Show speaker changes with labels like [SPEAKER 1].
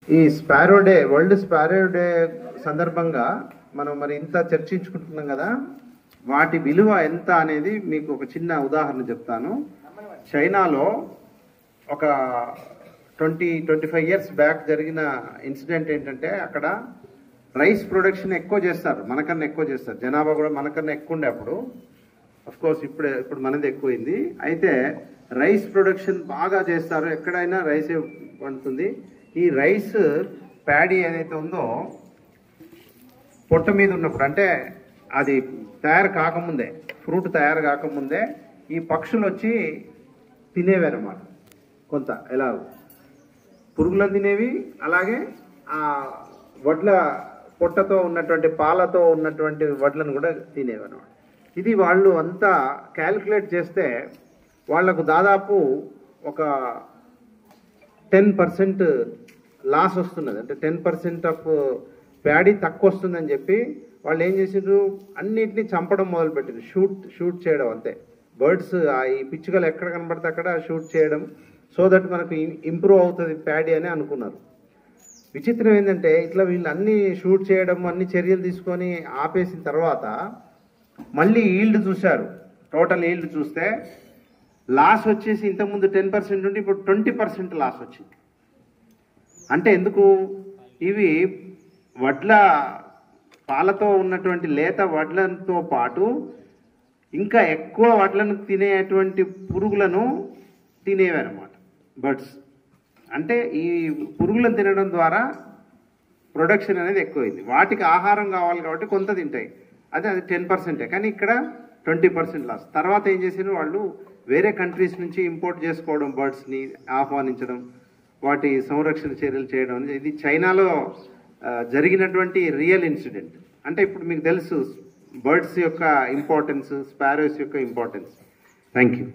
[SPEAKER 1] ఈ sparrow day, world sparrow day సందర్భంగా మనం మరి ఇంత చర్చించుకుంటున్నాం కదా, వాటి విలువ ఎంత అనేది మీకు ఒక చిన్న ఉదాహరణ చెప్తాను. చైనాలో ఒక 25 ఇయర్స్ బ్యాక్ జరిగిన ఇన్సిడెంట్ ఏంటంటే, అక్కడ రైస్ ప్రొడక్షన్ ఎక్కువ చేస్తారు, మనకన్నా ఎక్కువ చేస్తారు. జనాభా కూడా మనకన్నా ఎక్కువ ఉండే అప్పుడు. అఫ్ కోర్స్ ఇప్పుడు మనది ఎక్కువైంది. అయితే రైస్ ప్రొడక్షన్ బాగా చేస్తారు, ఎక్కడైనా రైసే పండుతుంది. ఈ రైస్ ప్యాడీ ఏదైతే ఉందో పొట్ట మీద ఉన్నప్పుడు, అంటే అది తయారు కాకముందే, ఫ్రూట్ తయారు కాకముందే ఈ పక్షులు వచ్చి తినేవి అన్నమాట. కొంత ఎలా పురుగులను తినేవి, అలాగే ఆ వడ్ల పొట్టతో ఉన్నటువంటి పాలతో ఉన్నటువంటి వడ్లను కూడా తినేవి అన్నమాట. ఇది వాళ్ళు అంతా క్యాలిక్యులేట్ చేస్తే వాళ్లకు దాదాపు ఒక 10% లాస్ వస్తున్నది. అంటే 10% ఆఫ్ ప్యాడీ తక్కువ వస్తుందని చెప్పి వాళ్ళు ఏం చేసిండ్రు, అన్నిటినీ చంపడం మొదలుపెట్టింది. షూట్ చేయడం, అంతే. బర్డ్స్ ఈ పిచ్చుకలు ఎక్కడ కనబడితే అక్కడ షూట్ చేయడం, సో దట్ మనకు ఇంప్రూవ్ అవుతుంది ప్యాడీ అని అనుకున్నారు. విచిత్రం ఏంటంటే, ఇట్లా వీళ్ళు అన్ని షూట్ చేయడం, అన్ని చర్యలు తీసుకొని ఆపేసిన తర్వాత మళ్ళీ ఈల్డ్ చూశారు. టోటల్ ఈల్డ్ చూస్తే లాస్ వచ్చేసి ఇంతకుముందు 10% నుండి ఇప్పుడు 20% లాస్ వచ్చింది. అంటే ఎందుకు? ఇవి వడ్ల పాలతో ఉన్నటువంటి లేత వడ్లతో పాటు ఇంకా ఎక్కువ వడ్లను తినేటువంటి పురుగులను తినేవన్నమాట బర్డ్స్. అంటే ఈ పురుగులను తినడం ద్వారా ప్రొడక్షన్ అనేది ఎక్కువైంది. వాటికి ఆహారం కావాలి కాబట్టి కొంత తింటాయి, అది 10%. కానీ ఇక్కడ 20% లాస్. తర్వాత ఏం చేసారు వాళ్ళు, వేరే కంట్రీస్ నుంచి ఇంపోర్ట్ చేసుకోవడం, బర్డ్స్ని ఆహ్వానించడం, వాటి సంరక్షణ చర్యలు చేయడం. ఇది చైనాలో జరిగినటువంటి రియల్ ఇన్సిడెంట్. అంటే ఇప్పుడు మీకు తెలుసు బర్డ్స్ యొక్క ఇంపార్టెన్స్, స్పారోస్ యొక్క ఇంపార్టెన్స్. Thank you.